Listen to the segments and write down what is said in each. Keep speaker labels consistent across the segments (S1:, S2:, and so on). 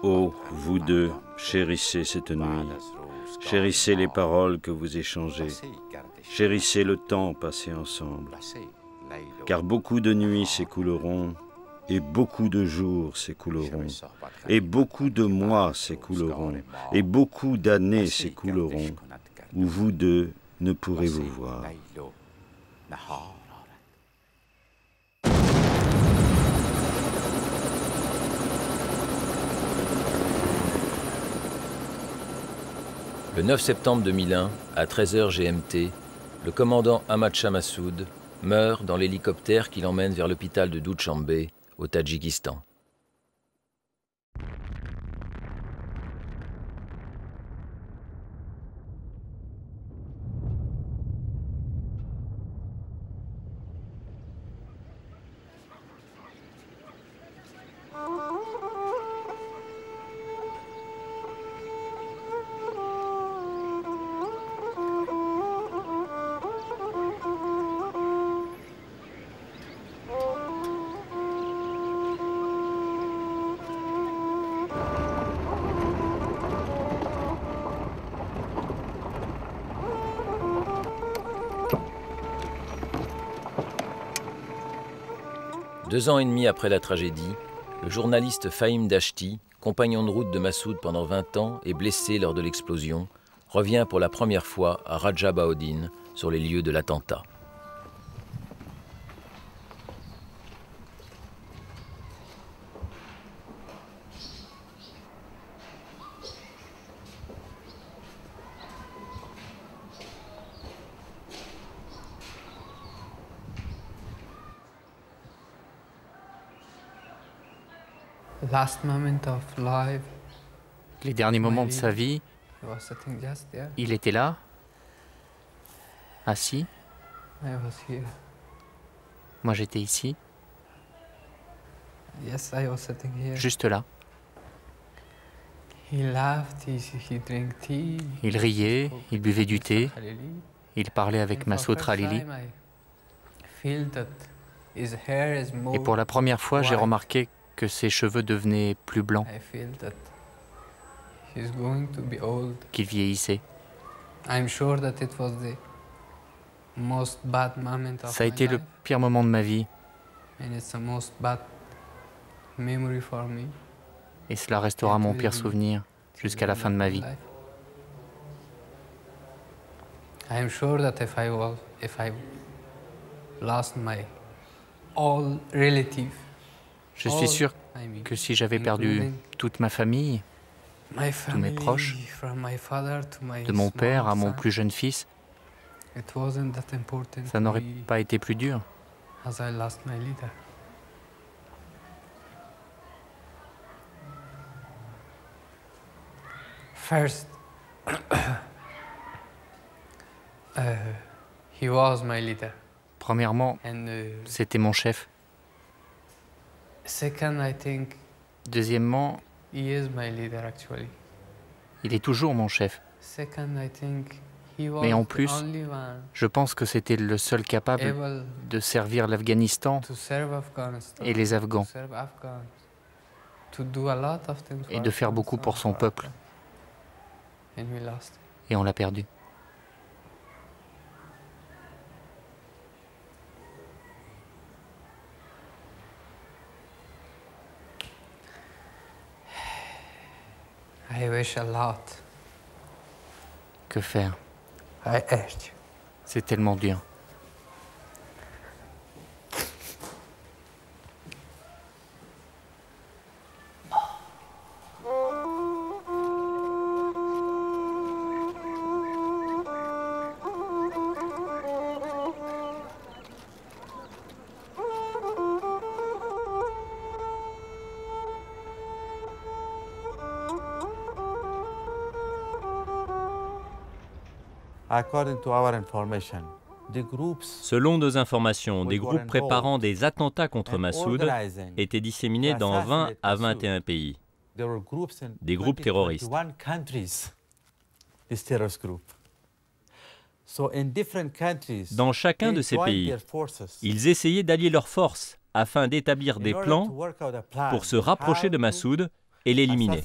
S1: Oh, vous deux, chérissez cette nuit. Chérissez les paroles que vous échangez. Chérissez le temps passé ensemble. Car beaucoup de nuits s'écouleront, et beaucoup de jours s'écouleront, et beaucoup de mois s'écouleront, et beaucoup d'années s'écouleront, où vous deux ne pourrez vous voir.
S2: Le 9 septembre 2001, à 13h GMT, le commandant Ahmad Shah Massoud meurt dans l'hélicoptère qui l'emmène vers l'hôpital de Doutchambe, au Tadjikistan. Deux ans et demi après la tragédie, le journaliste Fahim Dashti, compagnon de route de Massoud pendant 20 ans et blessé lors de l'explosion, revient pour la première fois à Raja Bahauddin, sur les lieux de l'attentat.
S3: Les derniers moments de sa vie, il était là, assis. Moi j'étais ici, juste là. Il riait, il buvait du thé, il parlait avec Massoud Khalili. Et pour la première fois, j'ai remarqué que ses cheveux devenaient plus blancs, qu'il vieillissait. Ça a été le pire moment de ma vie. Et cela restera mon pire souvenir jusqu'à la fin de ma vie. Je suis sûr que si j'avais perdu toute ma famille, tous mes proches, de mon père à mon plus jeune fils, ça n'aurait pas été plus dur.
S4: First, he was my leader.
S3: Premièrement, c'était mon chef.
S4: Second, I think
S3: Deuxièmement,
S4: he is my leader actually.
S3: il est toujours mon chef.
S4: Second, I think he was
S3: Mais en
S4: the
S3: plus,
S4: only one
S3: je pense que c'était le seul capable
S4: able
S3: de servir l'Afghanistan
S4: to serve Afghanistan,
S3: et les Afghans,
S4: to serve Afghans, to do a lot of things
S3: et
S4: for
S3: de faire beaucoup pour son
S4: Afghanistan,
S3: peuple.
S4: and we lost.
S3: Et on l'a perdu.
S4: I wish a lot.
S3: Que faire?
S4: I asked you.
S3: C'est tellement dur.
S5: Selon nos informations, des groupes préparant des attentats contre Massoud étaient disséminés dans 20 à 21 pays. Des groupes terroristes. Dans chacun de ces pays, ils essayaient d'allier leurs forces afin d'établir des plans pour se rapprocher de Massoud et l'éliminer.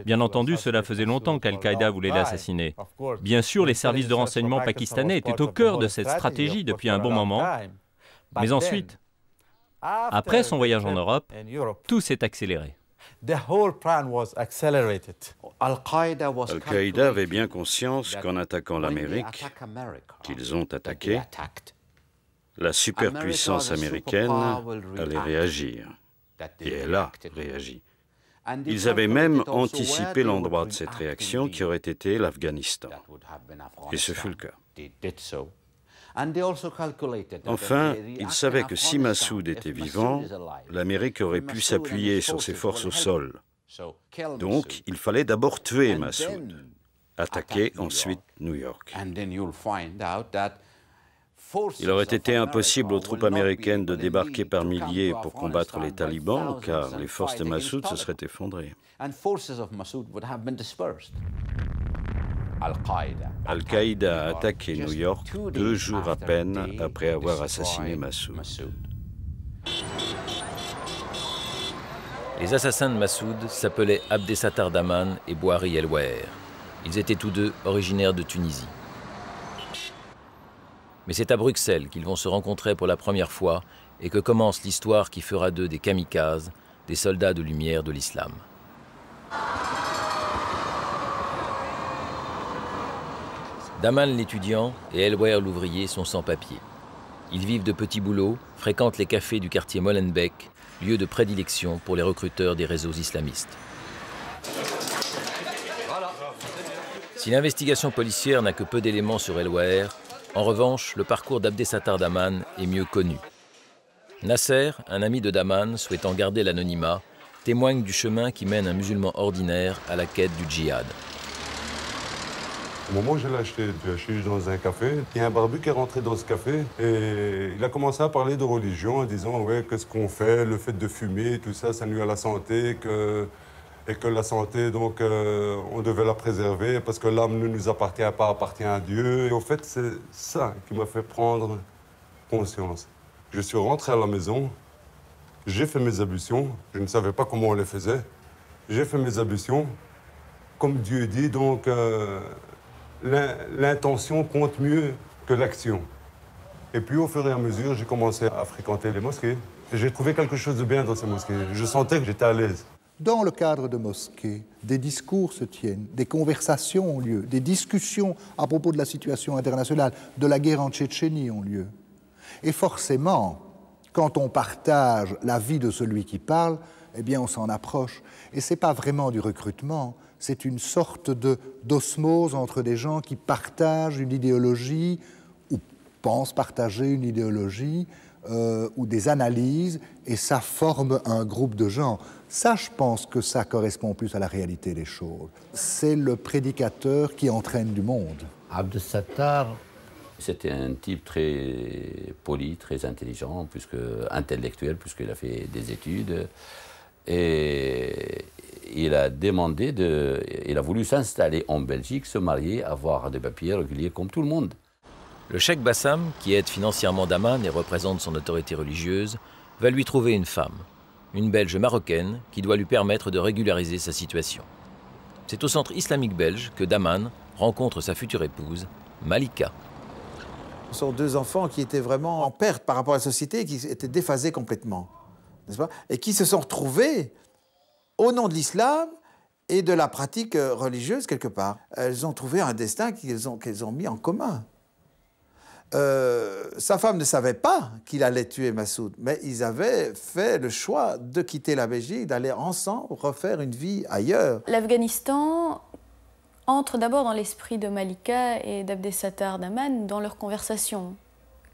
S5: Bien entendu, cela faisait longtemps qu'Al-Qaïda voulait l'assassiner. Bien sûr, les services de renseignement pakistanais étaient au cœur de cette stratégie depuis un bon moment. Mais ensuite, après son voyage en Europe, tout s'est accéléré.
S1: Al-Qaïda avait bien conscience qu'en attaquant l'Amérique, qu'ils ont attaqué, la superpuissance américaine allait réagir. Et elle a réagi. Ils avaient même anticipé l'endroit de cette réaction qui aurait été l'Afghanistan. Et ce fut le cas. Enfin, ils savaient que si Massoud était vivant, l'Amérique aurait pu s'appuyer sur ses forces au sol. Donc, il fallait d'abord tuer Massoud, attaquer ensuite New York. Il aurait été impossible aux troupes américaines de débarquer par milliers pour combattre les talibans, car les forces de Massoud se seraient effondrées. Al-Qaïda a attaqué New York 2 jours à peine après avoir assassiné Massoud.
S2: Les assassins de Massoud s'appelaient Abdesattar Daman et Bouhari El-Waher. Ils étaient tous deux originaires de Tunisie. Mais c'est à Bruxelles qu'ils vont se rencontrer pour la première fois et que commence l'histoire qui fera d'eux des kamikazes, des soldats de lumière de l'islam. Daman l'étudiant et El-Waher l'ouvrier sont sans papier. Ils vivent de petits boulots, fréquentent les cafés du quartier Molenbeek, lieu de prédilection pour les recruteurs des réseaux islamistes. Si l'investigation policière n'a que peu d'éléments sur El-Waher, en revanche, le parcours d'Abdesattar Daman est mieux connu. Nasser, un ami de Daman souhaitant garder l'anonymat, témoigne du chemin qui mène un musulman ordinaire à la quête du djihad.
S6: Au moment où je l'ai acheté du hashish dans un café, il y a un barbu qui est rentré dans ce café et il a commencé à parler de religion en disant « ouais, qu'est-ce qu'on fait, le fait de fumer, tout ça, ça nuit à la santé, et que la santé, donc, on devait la préserver parce que l'âme ne nous appartient pas, appartient à Dieu. » Et au fait, c'est ça qui m'a fait prendre conscience. Je suis rentré à la maison, j'ai fait mes ablutions, je ne savais pas comment on les faisait. J'ai fait mes ablutions, comme Dieu dit, donc l'intention compte mieux que l'action. Et puis au fur et à mesure, j'ai commencé à fréquenter les mosquées. Et j'ai trouvé quelque chose de bien dans ces mosquées. Je sentais que j'étais à l'aise.
S7: Dans le cadre de mosquées, des discours se tiennent, des conversations ont lieu, des discussions à propos de la situation internationale, de la guerre en Tchétchénie ont lieu. Et forcément, quand on partage la vie de celui qui parle, eh bien on s'en approche. Et ce n'est pas vraiment du recrutement, c'est une sorte d'osmose entre des gens qui partagent une idéologie ou pensent partager une idéologie ou des analyses, et ça forme un groupe de gens. Ça, je pense que ça correspond plus à la réalité des choses. C'est le prédicateur qui entraîne du monde.
S8: Abdesattar, c'était un type très poli, très intelligent, intellectuel, puisqu'il a fait des études. Et il a demandé il a voulu s'installer en Belgique, se marier, avoir des papiers réguliers comme tout le monde.
S2: Le cheikh Bassam, qui aide financièrement Daman et représente son autorité religieuse, va lui trouver une femme, une Belge marocaine, qui doit lui permettre de régulariser sa situation. C'est au centre islamique belge que Daman rencontre sa future épouse, Malika.
S9: Ce sont 2 enfants qui étaient vraiment en perte par rapport à la société, qui étaient déphasés complètement, n'est-ce pas? Et qui se sont retrouvés au nom de l'islam et de la pratique religieuse quelque part. Elles ont trouvé un destin qu'elles ont mis en commun. Sa femme ne savait pas qu'il allait tuer Massoud, mais ils avaient fait le choix de quitter la Belgique, d'aller ensemble refaire une vie ailleurs.
S10: L'Afghanistan entre d'abord dans l'esprit de Malika et d'Abdesattar Daman dans leur conversation.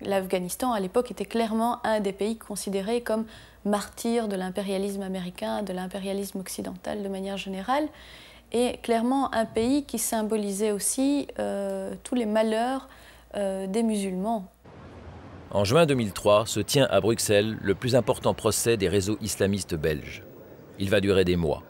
S10: L'Afghanistan, à l'époque, était clairement un des pays considérés comme martyrs de l'impérialisme américain, de l'impérialisme occidental de manière générale, et clairement un pays qui symbolisait aussi tous les malheurs des musulmans.
S2: En juin 2003 se tient à Bruxelles le plus important procès des réseaux islamistes belges. Il va durer des mois.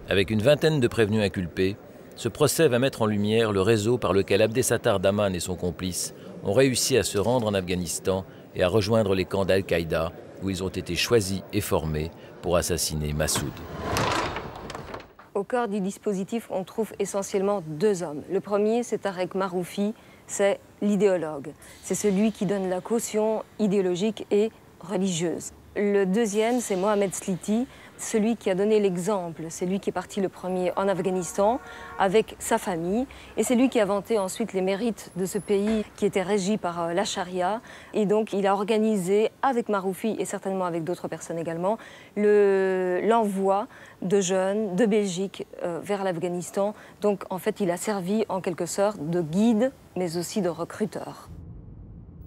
S2: Avec une vingtaine de prévenus inculpés, ce procès va mettre en lumière le réseau par lequel Abdesattar Daman et son complice ont réussi à se rendre en Afghanistan et à rejoindre les camps d'Al-Qaïda où ils ont été choisis et formés pour assassiner Massoud.
S11: Au cœur du dispositif, on trouve essentiellement deux hommes. Le premier, c'est Tarek Maroufi, c'est l'idéologue. C'est celui qui donne la caution idéologique et religieuse. Le deuxième, c'est Mohamed Sliti, celui qui a donné l'exemple. C'est lui qui est parti le premier en Afghanistan avec sa famille. Et c'est lui qui a vanté ensuite les mérites de ce pays qui était régi par la charia. Et donc il a organisé avec Maroufi et certainement avec d'autres personnes également l'envoi de jeunes de Belgique vers l'Afghanistan. Donc en fait il a servi en quelque sorte de guide mais aussi de recruteur.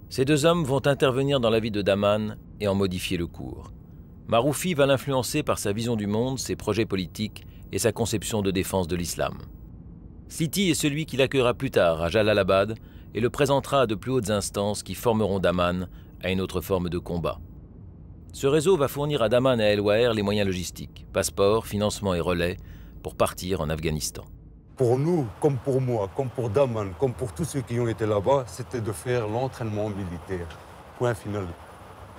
S2: Ces deux hommes vont intervenir dans la vie de Daman et en modifier le cours. Maroufi va l'influencer par sa vision du monde, ses projets politiques et sa conception de défense de l'islam. Sliti est celui qui l'accueillera plus tard à Jalalabad et le présentera à de plus hautes instances qui formeront Daman à une autre forme de combat. Ce réseau va fournir à Daman et à El-Waer les moyens logistiques, passeports, financement et relais pour partir en Afghanistan.
S6: Pour nous, comme pour moi, comme pour Daman, comme pour tous ceux qui ont été là-bas, c'était de faire l'entraînement militaire. Point final.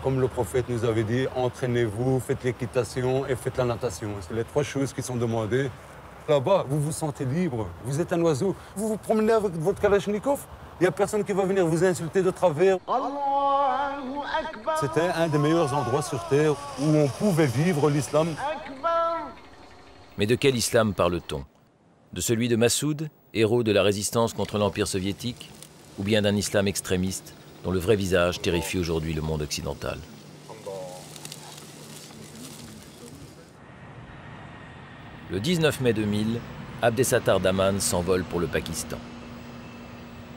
S6: Comme le prophète nous avait dit, entraînez-vous, faites l'équitation et faites la natation. C'est les trois choses qui sont demandées. Là-bas, vous vous sentez libre, vous êtes un oiseau. Vous vous promenez avec votre Kalachnikov, il n'y a personne qui va venir vous insulter de travers. C'était un des meilleurs endroits sur Terre où on pouvait vivre l'islam.
S2: Mais de quel islam parle-t-on? De celui de Massoud, héros de la résistance contre l'Empire soviétique, ou bien d'un islam extrémiste dont le vrai visage terrifie aujourd'hui le monde occidental? Le 19 mai 2000, Abdesattar Daman s'envole pour le Pakistan.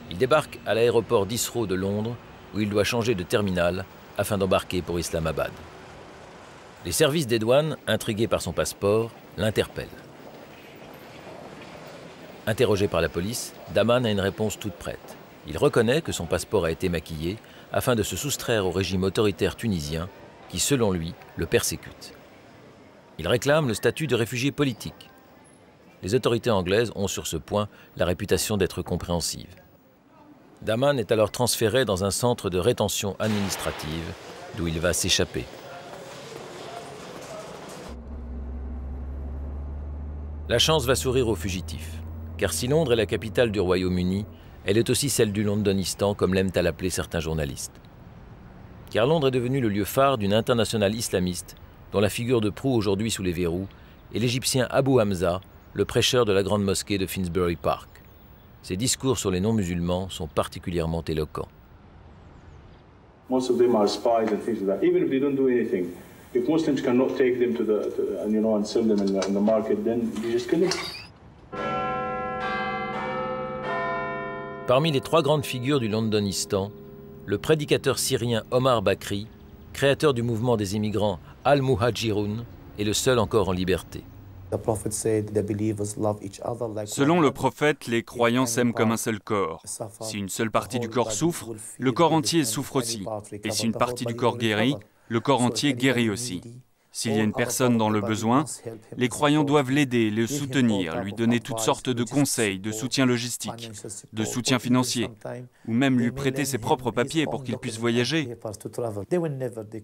S2: Il débarque à l'aéroport d'Isro de Londres, où il doit changer de terminal afin d'embarquer pour Islamabad. Les services des douanes, intrigués par son passeport, l'interpellent. Interrogé par la police, Daman a une réponse toute prête. Il reconnaît que son passeport a été maquillé afin de se soustraire au régime autoritaire tunisien qui, selon lui, le persécute. Il réclame le statut de réfugié politique. Les autorités anglaises ont sur ce point la réputation d'être compréhensives. Daman est alors transféré dans un centre de rétention administrative d'où il va s'échapper. La chance va sourire aux fugitifs, car si Londres est la capitale du Royaume-Uni, elle est aussi celle du Londonistan, comme l'aiment à l'appeler certains journalistes. Car Londres est devenu le lieu phare d'une internationale islamiste, dont la figure de proue aujourd'hui sous les verrous est l'Égyptien Abu Hamza, le prêcheur de la grande mosquée de Finsbury Park. Ses discours sur les non-musulmans sont particulièrement éloquents.
S12: Most of them are spies and things like that. Even if they don't do anything, if Muslims cannot take them to and sell them in the market, then they just kill them.
S2: Parmi les trois grandes figures du Londonistan, le prédicateur syrien Omar Bakri, créateur du mouvement des immigrants Al-Muhajirun, est le seul encore en liberté.
S13: Selon le prophète, les croyants s'aiment comme un seul corps. Si une seule partie du corps souffre, le corps entier souffre aussi. Et si une partie du corps guérit, le corps entier guérit aussi. S'il y a une personne dans le besoin, les croyants doivent l'aider, le soutenir, lui donner toutes sortes de conseils, de soutien logistique, de soutien financier, ou même lui prêter ses propres papiers pour qu'il puisse voyager.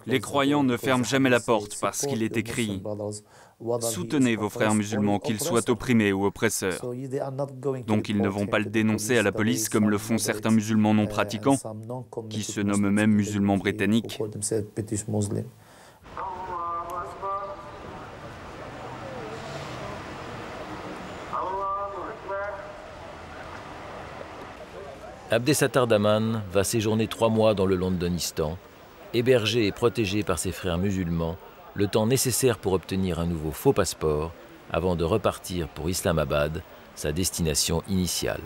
S13: Les croyants ne ferment jamais la porte parce qu'il est écrit « Soutenez vos frères musulmans, qu'ils soient opprimés ou oppresseurs ». Donc ils ne vont pas le dénoncer à la police comme le font certains musulmans non pratiquants, qui se nomment eux-mêmes musulmans britanniques.
S2: Abdesattar Daman va séjourner 3 mois dans le Londonistan, hébergé et protégé par ses frères musulmans, le temps nécessaire pour obtenir un nouveau faux passeport avant de repartir pour Islamabad, sa destination initiale.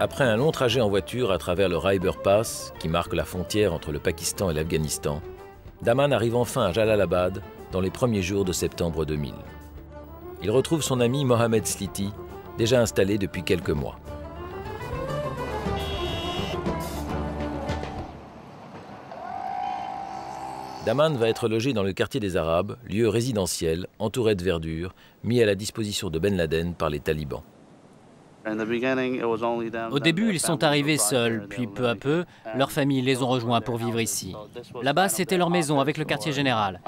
S2: Après un long trajet en voiture à travers le Khyber Pass, qui marque la frontière entre le Pakistan et l'Afghanistan, Daman arrive enfin à Jalalabad dans les premiers jours de septembre 2000. Il retrouve son ami Mohamed Sliti, déjà installé depuis quelques mois. Daman va être logé dans le quartier des Arabes, lieu résidentiel, entouré de verdure, mis à la disposition de Ben Laden par les talibans.
S14: Au début, ils sont arrivés seuls, puis peu à peu, leurs familles les ont rejoints pour vivre ici. Là-bas, c'était leur maison avec le quartier général.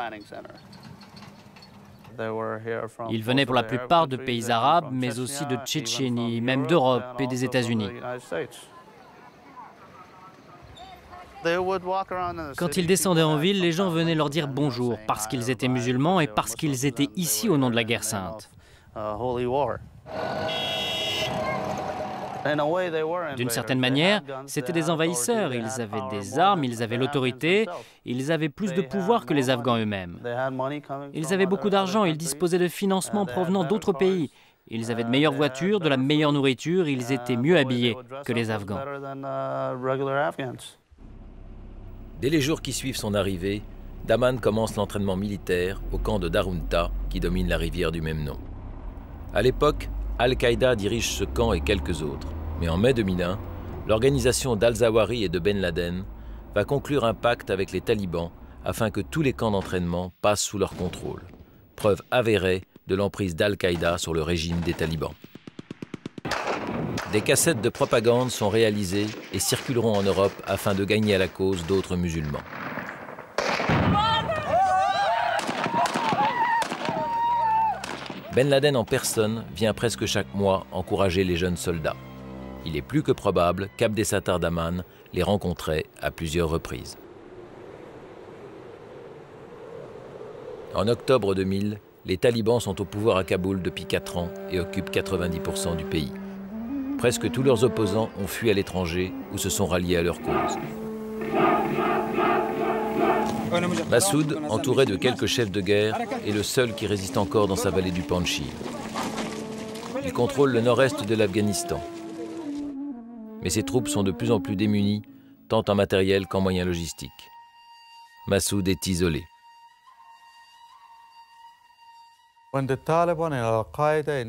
S14: Ils venaient pour la plupart de pays arabes, mais aussi de Tchétchénie, même d'Europe et des États-Unis. Quand ils descendaient en ville, les gens venaient leur dire bonjour, parce qu'ils étaient musulmans et parce qu'ils étaient ici au nom de la guerre sainte. D'une certaine manière, c'étaient des envahisseurs. Ils avaient des armes, ils avaient l'autorité, ils avaient plus de pouvoir que les Afghans eux-mêmes. Ils avaient beaucoup d'argent, ils disposaient de financements provenant d'autres pays. Ils avaient de meilleures voitures, de la meilleure nourriture, ils étaient mieux habillés que les Afghans.
S2: Dès les jours qui suivent son arrivée, Daman commence l'entraînement militaire au camp de Darunta, qui domine la rivière du même nom. À l'époque, Al-Qaïda dirige ce camp et quelques autres. Mais en mai 2001, l'organisation d'Al-Zawahiri et de Ben Laden va conclure un pacte avec les talibans afin que tous les camps d'entraînement passent sous leur contrôle. Preuve avérée de l'emprise d'Al-Qaïda sur le régime des talibans. Des cassettes de propagande sont réalisées et circuleront en Europe afin de gagner à la cause d'autres musulmans. Ben Laden en personne vient presque chaque mois encourager les jeunes soldats. Il est plus que probable qu'Abdessatar Daman les rencontrait à plusieurs reprises. En octobre 2000, les talibans sont au pouvoir à Kaboul depuis 4 ans et occupent 90% du pays. Presque tous leurs opposants ont fui à l'étranger ou se sont ralliés à leur cause. Massoud, entouré de quelques chefs de guerre, est le seul qui résiste encore dans sa vallée du Panjshir. Il contrôle le nord-est de l'Afghanistan. Mais ses troupes sont de plus en plus démunies, tant en matériel qu'en moyens logistiques. Massoud est isolé.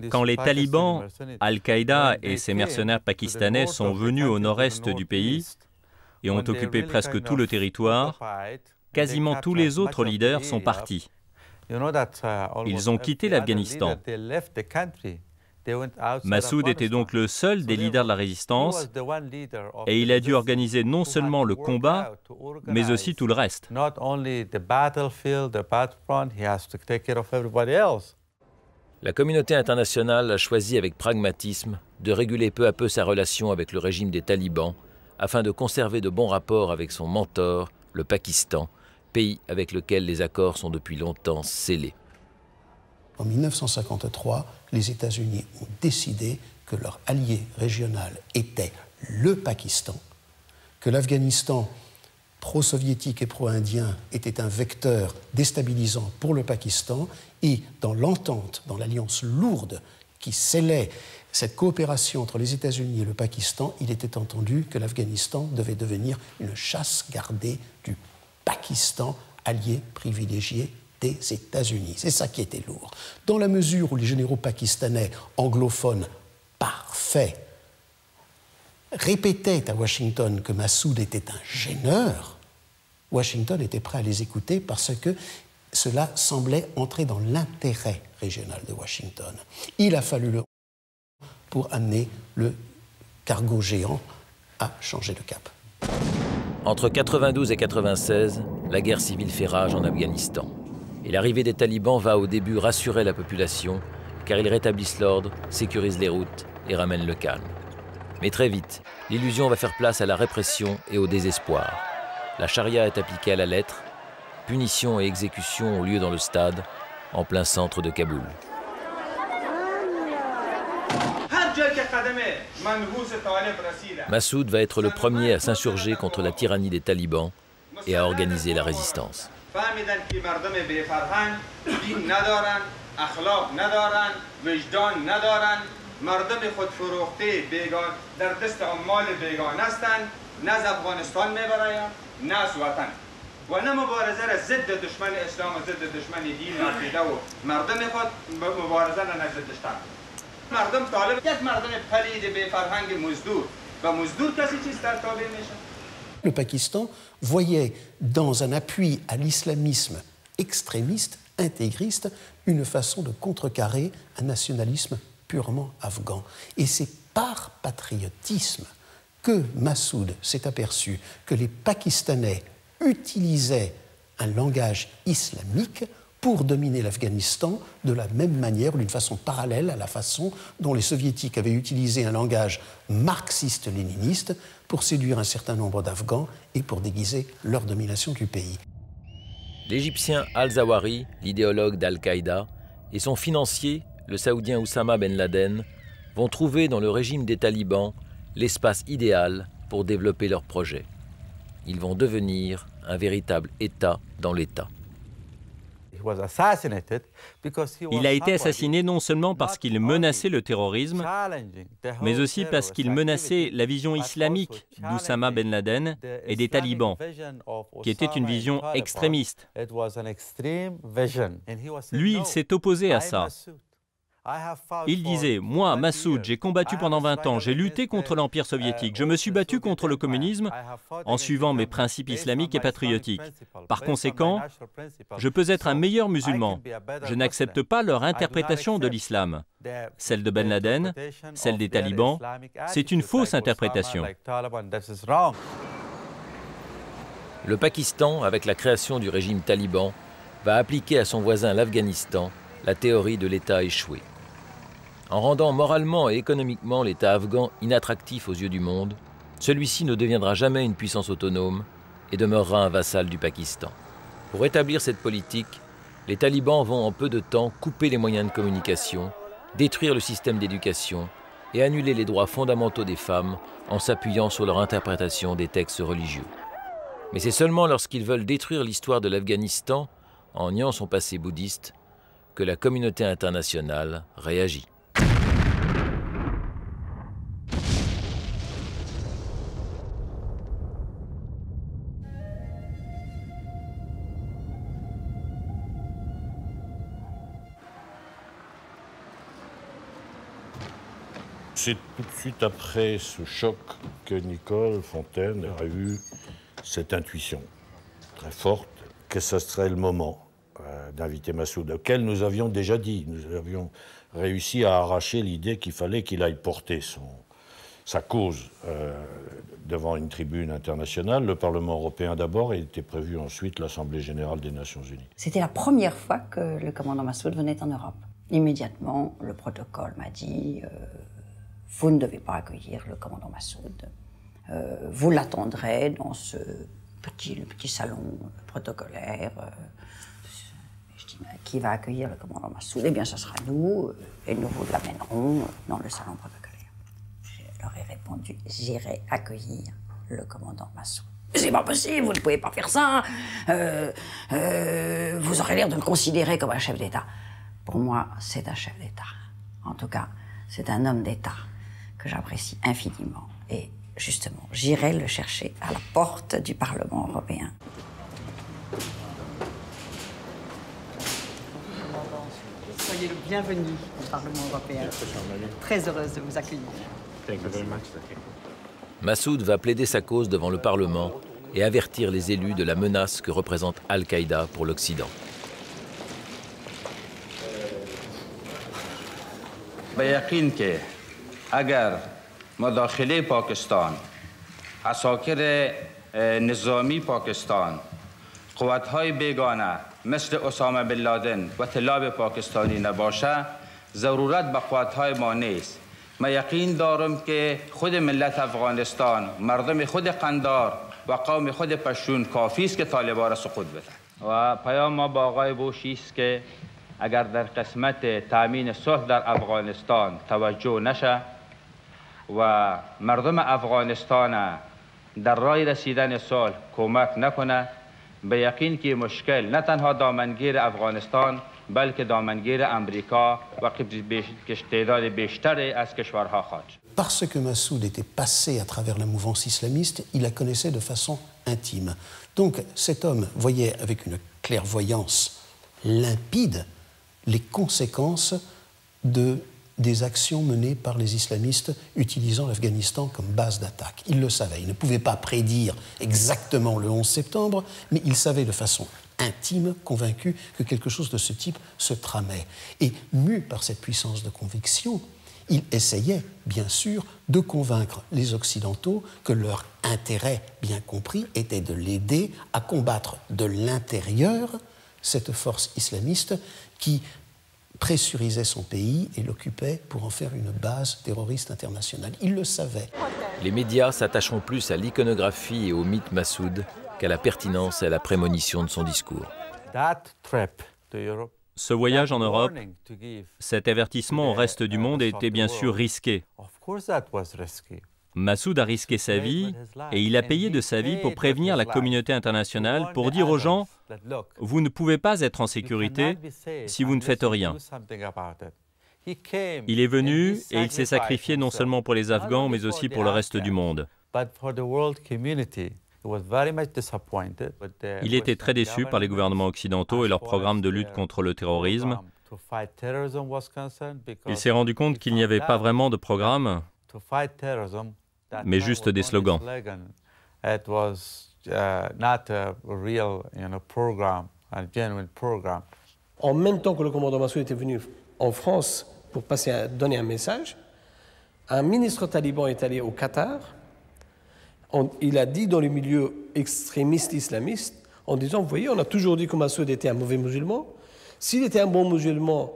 S5: Quand les talibans, Al-Qaïda et ses mercenaires pakistanais sont venus au nord-est du pays et ont occupé presque tout le territoire, quasiment tous les autres leaders sont partis. Ils ont quitté l'Afghanistan. Massoud était donc le seul des leaders de la résistance et il a dû organiser non seulement le combat, mais aussi tout le reste.
S2: La communauté internationale a choisi avec pragmatisme de réguler peu à peu sa relation avec le régime des talibans afin de conserver de bons rapports avec son mentor, le Pakistan, pays avec lequel les accords sont depuis longtemps scellés.
S15: En 1953, les États-Unis ont décidé que leur allié régional était le Pakistan, que l'Afghanistan pro-soviétique et pro-indien était un vecteur déstabilisant pour le Pakistan, et dans l'entente, dans l'alliance lourde qui scellait cette coopération entre les États-Unis et le Pakistan, il était entendu que l'Afghanistan devait devenir une chasse gardée du Pakistan, allié privilégié des États-Unis. C'est ça qui était lourd. Dans la mesure où les généraux pakistanais anglophones parfaits répétaient à Washington que Massoud était un gêneur, Washington était prêt à les écouter parce que cela semblait entrer dans l'intérêt régional de Washington. Il a fallu le pour amener le cargo géant à changer de cap.
S2: Entre 92 et 96, la guerre civile fait rage en Afghanistan. Et l'arrivée des talibans va au début rassurer la population, car ils rétablissent l'ordre, sécurisent les routes et ramènent le calme. Mais très vite, l'illusion va faire place à la répression et au désespoir. La charia est appliquée à la lettre, punition et exécution ont lieu dans le stade, en plein centre de Kaboul. Massoud va être le premier à s'insurger contre la tyrannie des talibans et à organiser la résistance.
S15: le Pakistan voyait dans un appui à l'islamisme extrémiste, intégriste, une façon de contrecarrer un nationalisme purement afghan. Et c'est par patriotisme que Massoud s'est aperçu que les Pakistanais utilisaient un langage islamique pour dominer l'Afghanistan de la même manière, d'une façon parallèle à la façon dont les Soviétiques avaient utilisé un langage marxiste-léniniste pour séduire un certain nombre d'Afghans et pour déguiser leur domination du pays.
S2: L'Égyptien Al-Zawahiri, l'idéologue d'Al-Qaïda, et son financier, le Saoudien Oussama Ben Laden, vont trouver dans le régime des talibans l'espace idéal pour développer leur projet. Ils vont devenir un véritable État dans l'État.
S5: Il a été assassiné non seulement parce qu'il menaçait le terrorisme, mais aussi parce qu'il menaçait la vision islamique d'Oussama Ben Laden et des talibans, qui était une vision extrémiste. Lui, il s'est opposé à ça. Il disait « Moi, Massoud, j'ai combattu pendant 20 ans, j'ai lutté contre l'Empire soviétique, je me suis battu contre le communisme en suivant mes principes islamiques et patriotiques. Par conséquent, je peux être un meilleur musulman. Je n'accepte pas leur interprétation de l'islam. Celle de Ben Laden, celle des talibans, c'est une fausse interprétation. »
S2: Le Pakistan, avec la création du régime taliban, va appliquer à son voisin l'Afghanistan la théorie de l'État échoué. En rendant moralement et économiquement l'État afghan inattractif aux yeux du monde, celui-ci ne deviendra jamais une puissance autonome et demeurera un vassal du Pakistan. Pour établir cette politique, les talibans vont en peu de temps couper les moyens de communication, détruire le système d'éducation et annuler les droits fondamentaux des femmes en s'appuyant sur leur interprétation des textes religieux. Mais c'est seulement lorsqu'ils veulent détruire l'histoire de l'Afghanistan, en niant son passé bouddhiste, que la communauté internationale réagit.
S16: C'est tout de suite après ce choc que Nicole Fontaine a eu cette intuition très forte que ce serait le moment d'inviter Massoud, auquel nous avions déjà dit. Nous avions réussi à arracher l'idée qu'il fallait qu'il aille porter sa cause devant une tribune internationale. Le Parlement européen d'abord, et était prévu ensuite l'Assemblée générale des Nations unies.
S17: C'était la première fois que le commandant Massoud venait en Europe. Immédiatement, le protocole m'a dit vous ne devez pas accueillir le commandant Massoud. Vous l'attendrez dans le petit salon protocolaire. Je dis, mais qui va accueillir le commandant Massoud? Eh bien, ce sera nous, et nous vous l'amènerons dans le salon protocolaire. Je leur ai répondu, j'irai accueillir le commandant Massoud. C'est pas possible, vous ne pouvez pas faire ça. Vous aurez l'air de le considérer comme un chef d'État. Pour moi, c'est un chef d'État. En tout cas, c'est un homme d'État que j'apprécie infiniment. Et justement, j'irai le chercher à la porte du Parlement européen.
S18: Soyez le bienvenu au Parlement européen. Très heureuse de vous accueillir.
S2: Massoud va plaider sa cause devant le Parlement et avertir les élus de la menace que représente Al-Qaïda pour l'Occident.
S19: اگر مداخله پاکستان عساکر نظامی پاکستان قوت‌های بیگانه مثل اسامه بن لادن و طلاب پاکستانی نباشه ضرورت به قوت‌های ما نیست من یقین دارم که خود ملت افغانستان مردم خود قندار و قوم خود پشتون کافی است که طالبان را سقوط بدن و پیام ما با آقای بوشی است که اگر در قسمت تامین صلح در افغانستان توجه نشه و مردم افغانستان در راه رسیدن صلح کمک نکنه به یقین که مشکل نه تنها دامنگیر افغانستان بلکه دامنگیر امریکا و تعداد بیشتری از کشورها خواهد شد.
S15: Parce que Massoud était passé à travers la mouvance islamiste, il la connaissait de façon intime. Donc cet homme voyait avec une clairvoyance limpide les conséquences de des actions menées par les islamistes utilisant l'Afghanistan comme base d'attaque. Il le savait. Il ne pouvait pas prédire exactement le 11 septembre, mais il savait de façon intime, convaincu que quelque chose de ce type se tramait. Et mu par cette puissance de conviction, il essayait, bien sûr, de convaincre les Occidentaux que leur intérêt, bien compris, était de l'aider à combattre de l'intérieur cette force islamiste qui pressurisait son pays et l'occupait pour en faire une base terroriste internationale. Il le savait.
S2: Les médias s'attacheront plus à l'iconographie et au mythe Massoud qu'à la pertinence et à la prémonition de son discours.
S5: Ce voyage en Europe, cet avertissement au reste du monde était bien sûr risqué. Massoud a risqué sa vie et il a payé de sa vie pour prévenir la communauté internationale, pour dire aux gens « Vous ne pouvez pas être en sécurité si vous ne faites rien ». Il est venu et il s'est sacrifié non seulement pour les Afghans, mais aussi pour le reste du monde. Il était très déçu par les gouvernements occidentaux et leur programme de lutte contre le terrorisme. Il s'est rendu compte qu'il n'y avait pas vraiment de programme, mais juste des slogans.
S20: En même temps que le commandant Massoud était venu en France pour donner un message, un ministre taliban est allé au Qatar. Il a dit dans le milieu extrémiste islamiste, en disant, vous voyez, on a toujours dit que Massoud était un mauvais musulman. S'il était un bon musulman,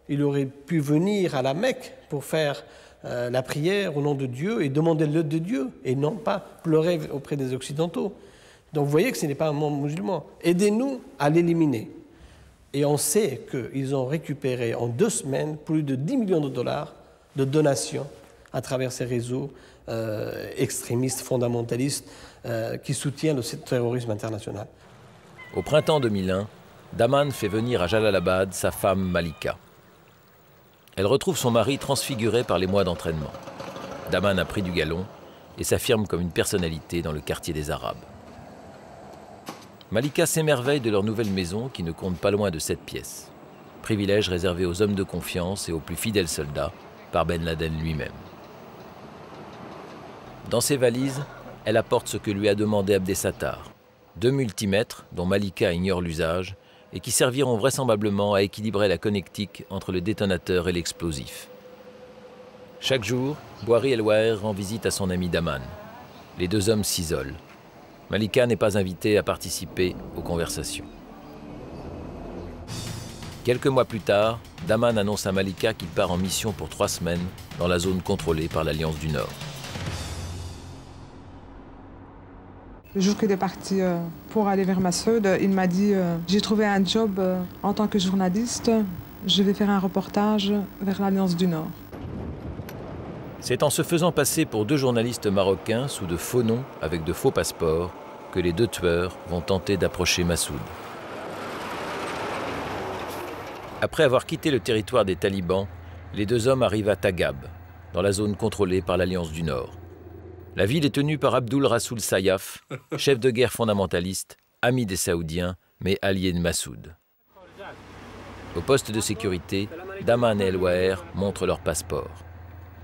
S20: il aurait pu venir à la Mecque pour faire la prière au nom de Dieu et demander l'aide de Dieu, et non pas pleurer auprès des Occidentaux. Donc vous voyez que ce n'est pas un bon musulman. Aidez-nous à l'éliminer. Et on sait qu'ils ont récupéré en 2 semaines plus de 10 millions de dollars de donations à travers ces réseaux extrémistes, fondamentalistes, qui soutiennent le terrorisme international.
S2: Au printemps 2001, Daman fait venir à Jalalabad sa femme Malika. Elle retrouve son mari transfiguré par les mois d'entraînement. Daman a pris du galon et s'affirme comme une personnalité dans le quartier des Arabes. Malika s'émerveille de leur nouvelle maison qui ne compte pas loin de 7 pièces. Privilège réservé aux hommes de confiance et aux plus fidèles soldats par Ben Laden lui-même. Dans ses valises, elle apporte ce que lui a demandé Abdesattar, 2 multimètres dont Malika ignore l'usage et qui serviront vraisemblablement à équilibrer la connectique entre le détonateur et l'explosif. Chaque jour, Bouhari El-Waher rend visite à son ami Daman. Les 2 hommes s'isolent. Malika n'est pas invitée à participer aux conversations. Quelques mois plus tard, Daman annonce à Malika qu'il part en mission pour 3 semaines dans la zone contrôlée par l'Alliance du Nord.
S21: Le jour qu'il est parti pour aller vers Massoud, il m'a dit j'ai trouvé un job en tant que journaliste, je vais faire un reportage vers l'Alliance du Nord.
S2: C'est en se faisant passer pour 2 journalistes marocains sous de faux noms avec de faux passeports que les 2 tueurs vont tenter d'approcher Massoud. Après avoir quitté le territoire des talibans, les 2 hommes arrivent à Tagab, dans la zone contrôlée par l'Alliance du Nord. La ville est tenue par Abdul Rasoul Sayaf, chef de guerre fondamentaliste, ami des Saoudiens, mais allié de Massoud. Au poste de sécurité, Daman et El-Waher montrent leur passeport.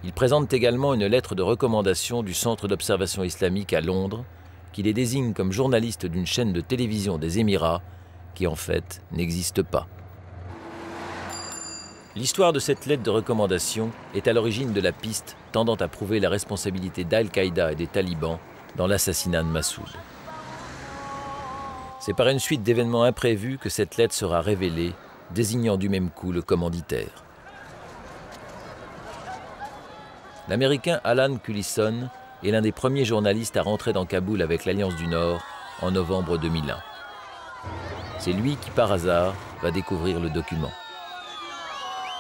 S2: Ils présentent également une lettre de recommandation du Centre d'observation islamique à Londres, qui les désigne comme journalistes d'une chaîne de télévision des Émirats, qui en fait n'existe pas. L'histoire de cette lettre de recommandation est à l'origine de la piste tendant à prouver la responsabilité d'Al-Qaïda et des talibans dans l'assassinat de Massoud. C'est par une suite d'événements imprévus que cette lettre sera révélée, désignant du même coup le commanditaire. L'Américain Alan Cullison est l'un des premiers journalistes à rentrer dans Kaboul avec l'Alliance du Nord en novembre 2001. C'est lui qui, par hasard, va découvrir le document.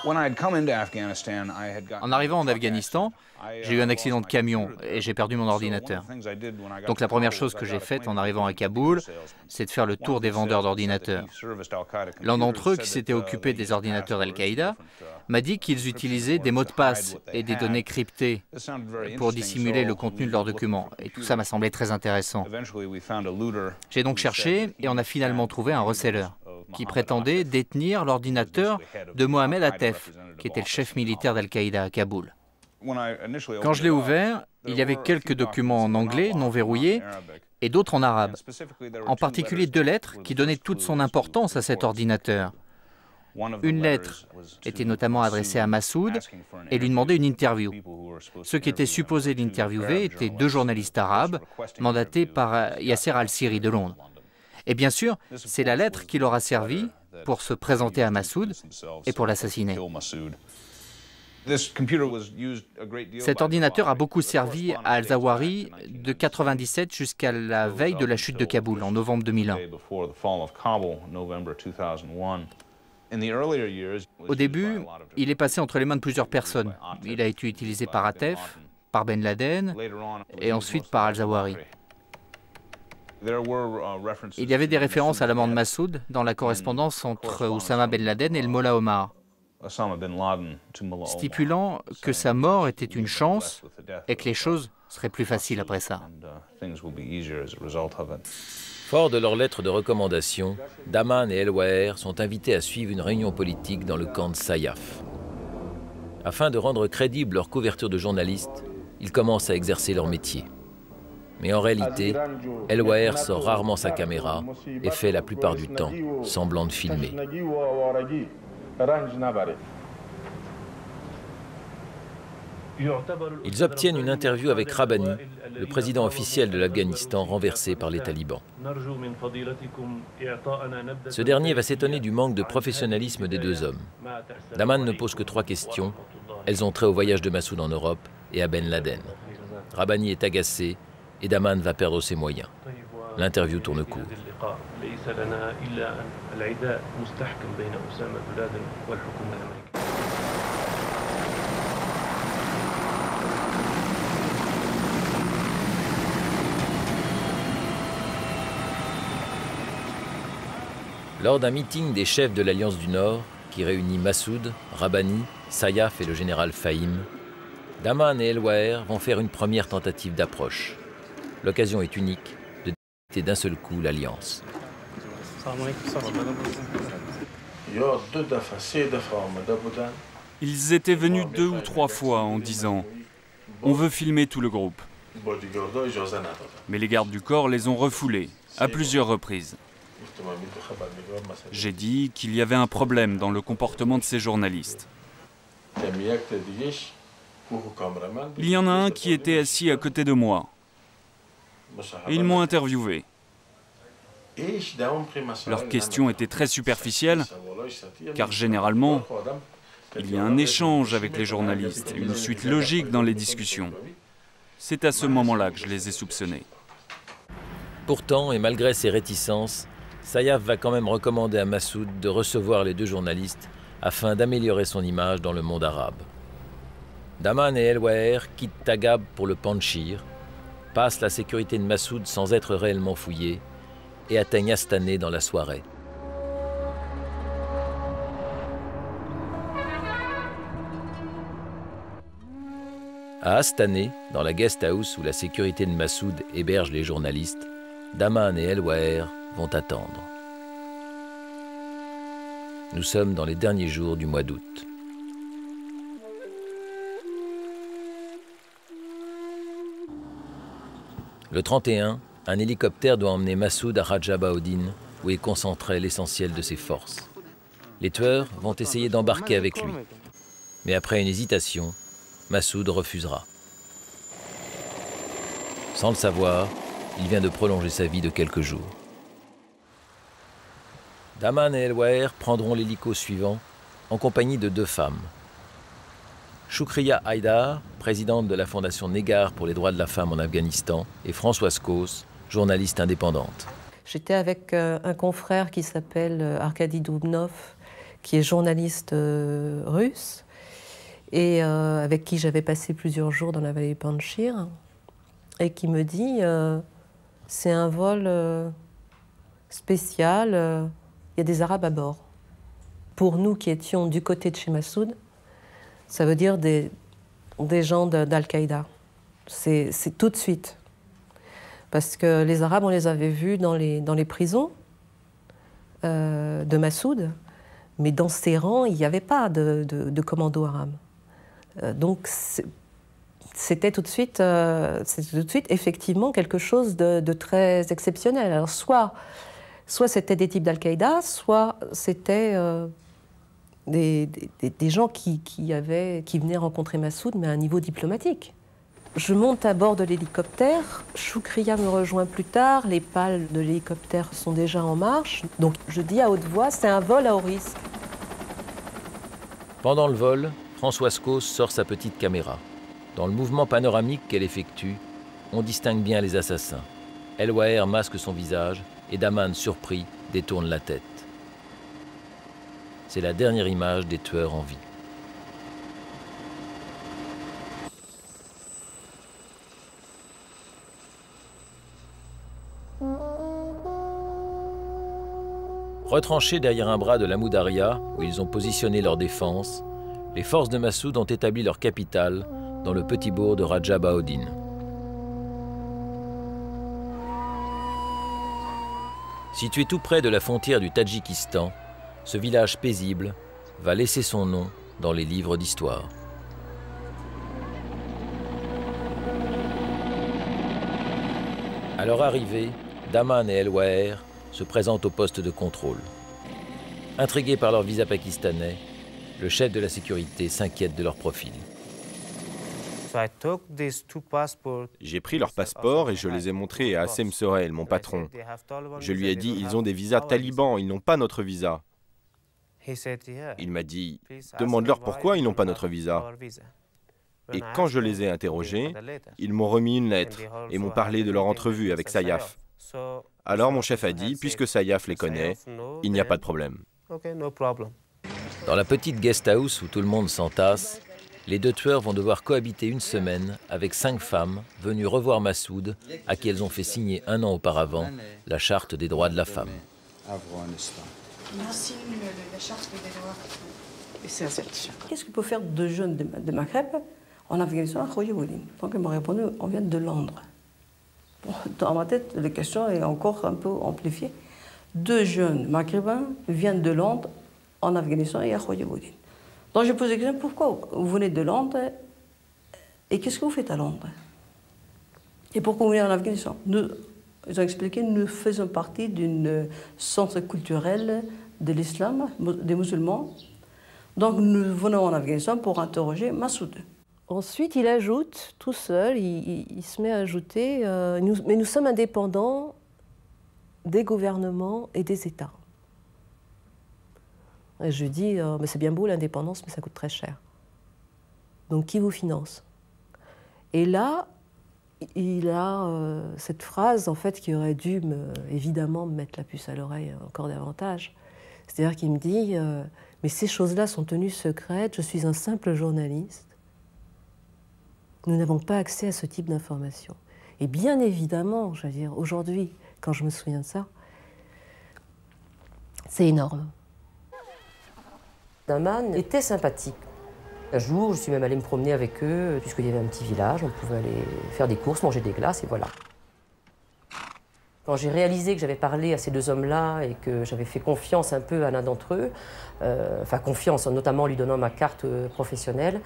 S3: En arrivant en Afghanistan, j'ai eu un accident de camion et j'ai perdu mon ordinateur. Donc la première chose que j'ai faite en arrivant à Kaboul, c'est de faire le tour des vendeurs d'ordinateurs. L'un d'entre eux, qui s'était occupé des ordinateurs d'Al-Qaïda, m'a dit qu'ils utilisaient des mots de passe et des données cryptées pour dissimuler le contenu de leurs documents. Et tout ça m'a semblé très intéressant. J'ai donc cherché et on a finalement trouvé un reseller. qui prétendait détenir l'ordinateur de Mohamed Attef, qui était le chef militaire d'Al-Qaïda à Kaboul. Quand je l'ai ouvert, il y avait quelques documents en anglais non verrouillés et d'autres en arabe, en particulier 2 lettres qui donnaient toute son importance à cet ordinateur. Une lettre était notamment adressée à Massoud et lui demandait une interview. Ceux qui étaient supposés l'interviewer étaient 2 journalistes arabes mandatés par Yasser al-Siri de Londres. Et bien sûr, c'est la lettre qui leur a servi pour se présenter à Massoud et pour l'assassiner. Cet ordinateur a beaucoup servi à al-Zawahiri de 1997 jusqu'à la veille de la chute de Kaboul, en novembre 2001. Au début, il est passé entre les mains de plusieurs personnes. Il a été utilisé par Attef, par Ben Laden et ensuite par al-Zawahiri. Il y avait des références à la mort de Massoud dans la correspondance entre Oussama Ben Laden et le Mollah Omar, stipulant que sa mort était une chance et que les choses seraient plus faciles après ça.
S2: Forts de leurs lettres de recommandation, Daman et El-Waer sont invités à suivre une réunion politique dans le camp de Sayaf. Afin de rendre crédible leur couverture de journalistes, ils commencent à exercer leur métier. Mais en réalité, El-Waer sort rarement sa caméra et fait la plupart du temps semblant de filmer. Ils obtiennent une interview avec Rabbani, le président officiel de l'Afghanistan renversé par les talibans. Ce dernier va s'étonner du manque de professionnalisme des 2 hommes. Daman ne pose que 3 questions. Elles ont trait au voyage de Massoud en Europe et à Ben Laden. Rabbani est agacé et Daman va perdre ses moyens. L'interview tourne court. Lors d'un meeting des chefs de l'Alliance du Nord, qui réunit Massoud, Rabbani, Sayaf et le général Fahim, Daman et El-Waer vont faire une première tentative d'approche. L'occasion est unique de détecter d'un seul coup l'Alliance.
S13: Ils étaient venus 2 ou 3 fois en disant « On veut filmer tout le groupe ». Mais les gardes du corps les ont refoulés à plusieurs reprises. J'ai dit qu'il y avait un problème dans le comportement de ces journalistes. Il y en a un qui était assis à côté de moi. Et ils m'ont interviewé. Leurs questions étaient très superficielles, car généralement, il y a un échange avec les journalistes, une suite logique dans les discussions. C'est à ce moment-là que je les ai soupçonnés.
S2: Pourtant, et malgré ses réticences, Sayaf va quand même recommander à Massoud de recevoir les 2 journalistes afin d'améliorer son image dans le monde arabe. Daman et El-Waer quittent Tagab pour le Panjshir, passent la sécurité de Massoud sans être réellement fouillés et atteignent Astané dans la soirée. À Astané, dans la guest house où la sécurité de Massoud héberge les journalistes, Daman et El-Waer vont attendre. Nous sommes dans les derniers jours du mois d'août. Le 31, un hélicoptère doit emmener Massoud à Rajabaoudine, où est concentré l'essentiel de ses forces. Les tueurs vont essayer d'embarquer avec lui. Mais après une hésitation, Massoud refusera. Sans le savoir, il vient de prolonger sa vie de quelques jours. Daman et El-Waer prendront l'hélico suivant, en compagnie de 2 femmes. Shukriya Haïdar, présidente de la fondation Negar pour les droits de la femme en Afghanistan, et Françoise Kos, journaliste indépendante.
S4: J'étais avec un confrère qui s'appelle Arkady Doubnov, qui est journaliste russe, et avec qui j'avais passé plusieurs jours dans la vallée du Panjshir, et qui me dit c'est un vol spécial, il y a des Arabes à bord. Pour nous qui étions du côté de chez Massoud, ça veut dire des gens d'Al-Qaïda. C'est tout de suite. Parce que les Arabes, on les avait vus dans les prisons, de Massoud, mais dans ses rangs, il n'y avait pas de commando arabe. Donc c'était tout de suite effectivement quelque chose de très exceptionnel. Alors soit c'était des types d'Al-Qaïda, soit c'était des gens qui venaient rencontrer Massoud, mais à un niveau diplomatique. Je monte à bord de l'hélicoptère, Choukria me rejoint plus tard, les pales de l'hélicoptère sont déjà en marche. Donc je dis à haute voix, c'est un vol à haut risque.
S2: Pendant le vol, Françoise Causse sort sa petite caméra. Dans le mouvement panoramique qu'elle effectue, on distingue bien les assassins. El Waher masque son visage et Daman, surpris, détourne la tête. C'est la dernière image des tueurs en vie. Retranchés derrière un bras de l'Amoudaria, où ils ont positionné leur défense, les forces de Massoud ont établi leur capitale dans le petit bourg de Raja Bahoudin. Situé tout près de la frontière du Tadjikistan, ce village paisible va laisser son nom dans les livres d'histoire. À leur arrivée, Daman et El Waher se présentent au poste de contrôle. Intrigués par leur visa pakistanais, le chef de la sécurité s'inquiète de leur profil.
S1: J'ai pris leurs passeports et je les ai montrés à Assem Sorel, mon patron. Je lui ai dit, ils ont des visas talibans, ils n'ont pas notre visa. Il m'a dit, demande-leur pourquoi ils n'ont pas notre visa. Et quand je les ai interrogés, ils m'ont remis une lettre et m'ont parlé de leur entrevue avec Sayaf. Alors mon chef a dit, puisque Sayaf les connaît, il n'y a pas de problème.
S2: Dans la petite guest house où tout le monde s'entasse, les deux tueurs vont devoir cohabiter une semaine avec 5 femmes venues revoir Massoud, à qui elles ont fait signer 1 an auparavant la charte des droits de la femme.
S22: Merci, la charte des droits. Et c'est assez.
S23: Qu'est-ce que peut faire 2 jeunes de Maghreb en Afghanistan à Khoyewoulin? Donc ils m'ont répondu, on vient de Londres. Bon, dans ma tête, la question est encore un peu amplifiée. 2 jeunes maghrébins viennent de Londres en Afghanistan et à Khoyewoulin. Donc je pose la question, pourquoi vous venez de Londres et qu'est-ce que vous faites à Londres? Et pourquoi vous venez en Afghanistan? Ils ont expliqué, nous faisons partie d'un centre culturel de l'islam, des musulmans. Donc nous venons en Afghanistan pour interroger Massoud.
S4: Ensuite, il ajoute, tout seul, il se met à ajouter, mais nous sommes indépendants des gouvernements et des États. Et je dis, mais c'est bien beau l'indépendance, mais ça coûte très cher. Donc qui vous finance? Et là, il a cette phrase, en fait, qui aurait dû évidemment me mettre la puce à l'oreille encore davantage. C'est-à-dire qu'il me dit, mais ces choses-là sont tenues secrètes, je suis un simple journaliste. Nous n'avons pas accès à ce type d'informations. Et bien évidemment, je veux dire, aujourd'hui, quand je me souviens de ça, c'est énorme.
S24: Daman était sympathique. Un jour, je suis même allée me promener avec eux, puisqu'il y avait un petit village, on pouvait aller faire des courses, manger des glaces, et voilà. Quand j'ai réalisé que j'avais parlé à ces 2 hommes-là et que j'avais fait confiance un peu à l'un d'entre eux, enfin confiance, notamment en lui donnant ma carte professionnelle,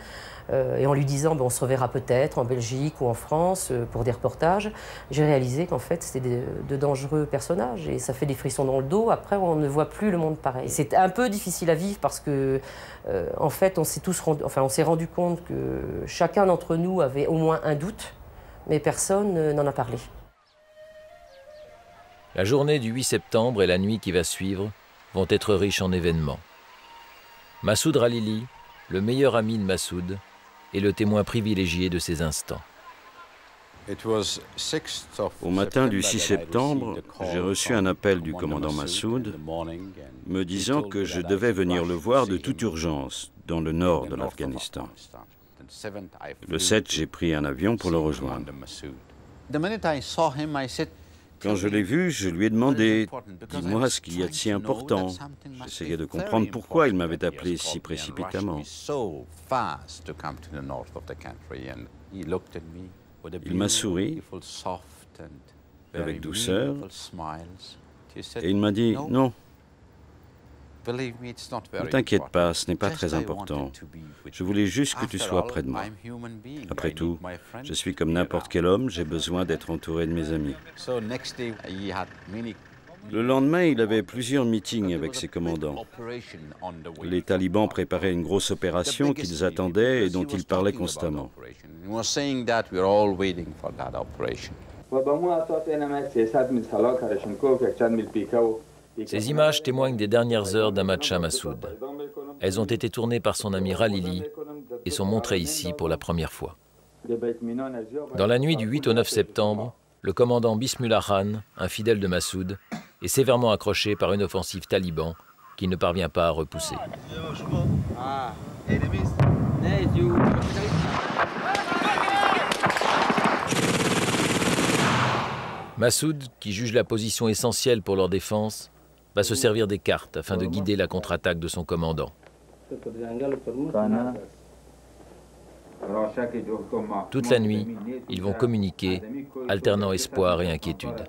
S24: et en lui disant on se reverra peut-être en Belgique ou en France pour des reportages, j'ai réalisé qu'en fait c'était de dangereux personnages et ça fait des frissons dans le dos. Après, on ne voit plus le monde pareil. C'est un peu difficile à vivre parce que, en fait, on s'est rendu compte que chacun d'entre nous avait au moins un doute, mais personne n'en a parlé.
S2: La journée du 8 septembre et la nuit qui va suivre vont être riches en événements. Massoud Ralili, le meilleur ami de Massoud, est le témoin privilégié de ces instants.
S25: Au matin du 6 septembre, j'ai reçu un appel du commandant Massoud me disant que je devais venir le voir de toute urgence dans le nord de l'Afghanistan. Le 7, j'ai pris un avion pour le rejoindre. Quand je l'ai vu, je lui ai demandé « Dis-moi ce qu'il y a de si important ». J'essayais de comprendre pourquoi il m'avait appelé si précipitamment. Il m'a souri avec douceur et il m'a dit « Non, Ne t'inquiète pas, ce n'est pas très important. Je voulais juste que tu sois près de moi. Après tout, je suis comme n'importe quel homme, j'ai besoin d'être entouré de mes amis. Le lendemain, il avait plusieurs meetings avec ses commandants. Les talibans préparaient une grosse opération qu'ils attendaient et dont ils parlaient constamment.
S2: Ces images témoignent des dernières heures d'Ahmad Shah Massoud. Elles ont été tournées par son ami Ralili et sont montrées ici pour la première fois. Dans la nuit du 8 au 9 septembre, le commandant Bismillah Khan, un fidèle de Massoud, est sévèrement accroché par une offensive taliban qu'il ne parvient pas à repousser. Massoud, qui juge la position essentielle pour leur défense, va se servir des cartes afin de guider la contre-attaque de son commandant. Toute la nuit, ils vont communiquer, alternant espoir et inquiétude.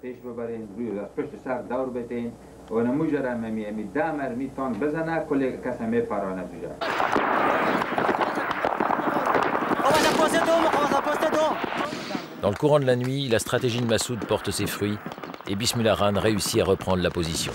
S2: Dans le courant de la nuit, la stratégie de Massoud porte ses fruits et Bismillah Khan réussit à reprendre la position.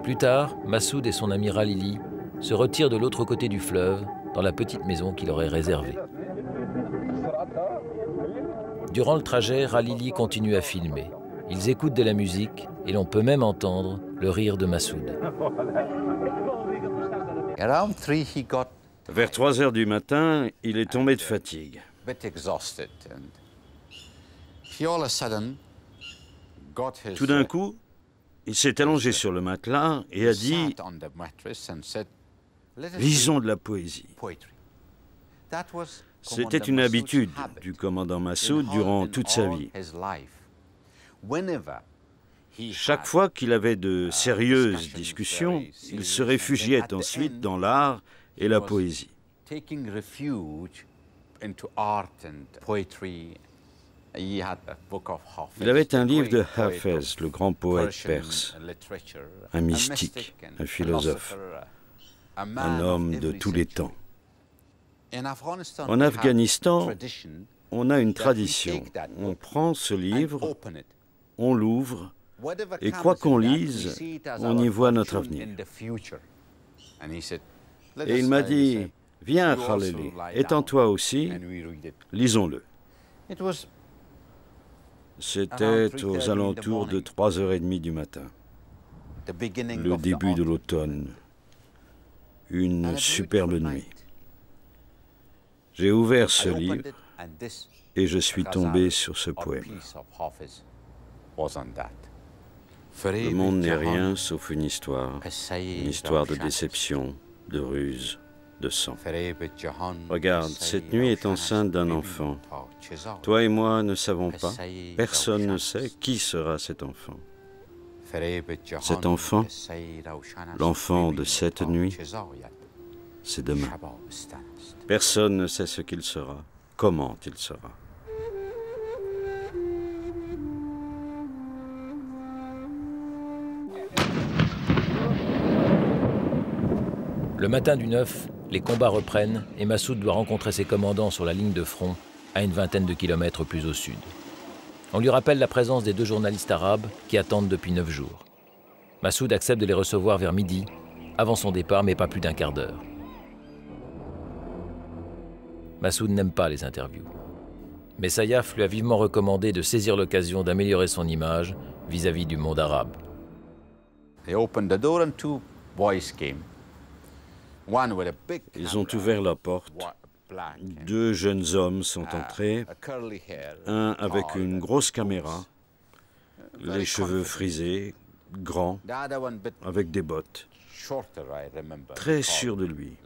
S2: Plus tard, Massoud et son ami Ralili se retirent de l'autre côté du fleuve, dans la petite maison qu'il aurait réservée. Durant le trajet, Ralili continue à filmer. Ils écoutent de la musique et l'on peut même entendre le rire de Massoud.
S25: Vers 3 heures du matin, il est tombé de fatigue. Tout d'un coup, il s'est allongé sur le matelas et a dit « Lisons de la poésie ». C'était une habitude du commandant Massoud durant toute sa vie. Chaque fois qu'il avait de sérieuses discussions, il se réfugiait ensuite dans l'art et la poésie. Il avait un livre de Hafez, le grand poète perse, un mystique, un philosophe, un homme de tous les temps. En Afghanistan, on a une tradition. On prend ce livre, on l'ouvre, et quoi qu'on lise, on y voit notre avenir. Et il m'a dit, « Viens, Khalili, étends-toi aussi, lisons-le. » C'était aux alentours de 3h30 du matin, le début de l'automne, une superbe nuit. J'ai ouvert ce livre et je suis tombé sur ce poème. Le monde n'est rien sauf une histoire de déception, de ruse, de sang. Regarde, cette nuit est enceinte d'un enfant. Toi et moi ne savons pas, personne ne sait qui sera cet enfant. Cet enfant, l'enfant de cette nuit, c'est demain. Personne ne sait ce qu'il sera, comment il sera.
S2: Le matin du 9, les combats reprennent et Massoud doit rencontrer ses commandants sur la ligne de front, à une vingtaine de kilomètres plus au sud. On lui rappelle la présence des 2 journalistes arabes qui attendent depuis 9 jours. Massoud accepte de les recevoir vers midi, avant son départ, mais pas plus d'1 quart d'heure. Massoud n'aime pas les interviews. Mais Sayaf lui a vivement recommandé de saisir l'occasion d'améliorer son image vis-à-vis du monde arabe.
S25: Ils ont ouvert la porte. 2 jeunes hommes sont entrés, un avec une grosse caméra, les cheveux frisés, grands, avec des bottes. très sûr de lui.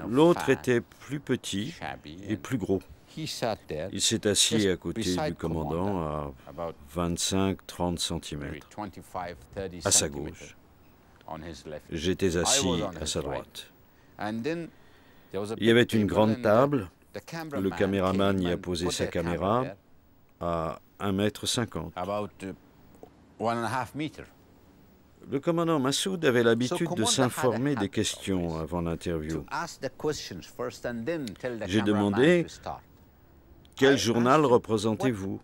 S25: L'autre était plus petit et plus gros. Il s'est assis à côté du commandant à 25-30 cm, à sa gauche. J'étais assis à sa droite. Il y avait une grande table. Le caméraman y a posé sa caméra à 1,50 m. Le commandant Massoud avait l'habitude de s'informer des questions avant l'interview. J'ai demandé « Quel journal représentez-vous »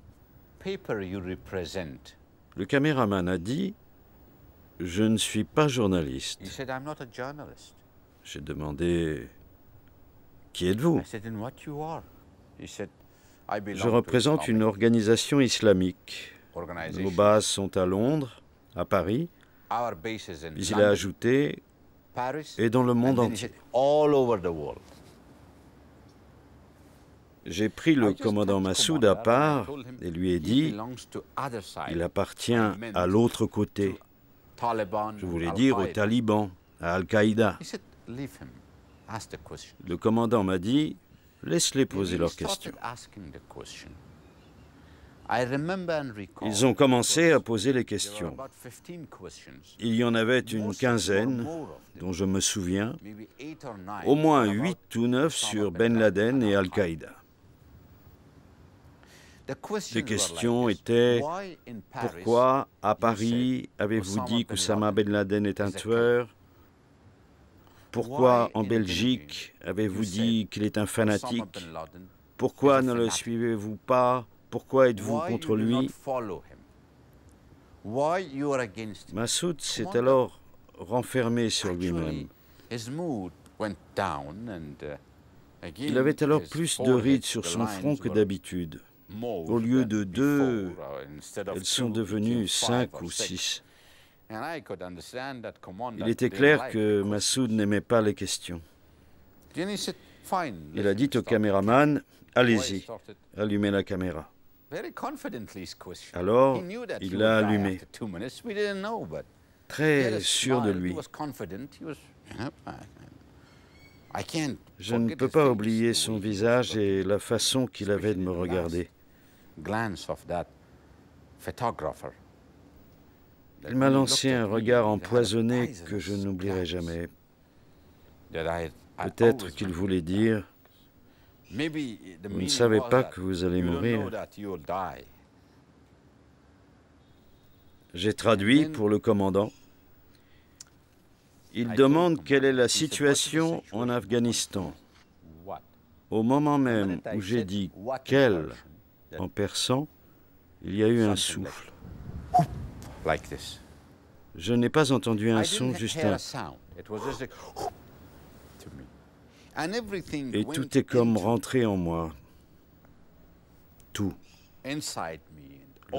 S25: Le caméraman a dit « Je ne suis pas journaliste ». J'ai demandé « Qui êtes-vous » Je représente une organisation islamique. Nos bases sont à Londres, à Paris, puis il a ajouté « et dans le monde entier ». J'ai pris le commandant Massoud à part et lui ai dit « Il appartient à l'autre côté ». Je voulais dire aux talibans, à Al-Qaïda. Le commandant m'a dit « Laisse-les poser leurs questions ». Ils ont commencé à poser les questions. Il y en avait une quinzaine, dont je me souviens, au moins 8 ou 9 sur Ben Laden et Al-Qaïda. Les questions étaient « Pourquoi, à Paris, avez-vous dit qu'Oussama Ben Laden est un tueur ? Pourquoi, en Belgique, avez-vous dit qu'il est un fanatique ? Pourquoi ne le suivez-vous pas ? Pourquoi êtes-vous contre lui ?» Massoud s'est alors renfermé sur lui-même. Il avait alors plus de rides sur son front que d'habitude. Au lieu de 2, elles sont devenues 5 ou 6. Il était clair que Massoud n'aimait pas les questions. Il a dit au caméraman « Allez-y, allumez la caméra ». Alors, il l'a allumé, très sûr de lui. Je ne peux pas oublier son visage et la façon qu'il avait de me regarder. Il m'a lancé un regard empoisonné que je n'oublierai jamais. Peut-être qu'il voulait dire « Vous ne savez pas que vous allez mourir ». J'ai traduit pour le commandant. Il demande quelle est la situation en Afghanistan. Au moment même où j'ai dit « quelle » en persan, il y a eu un souffle. Je n'ai pas entendu un son, juste un... Et tout est comme rentré en moi. Tout. Le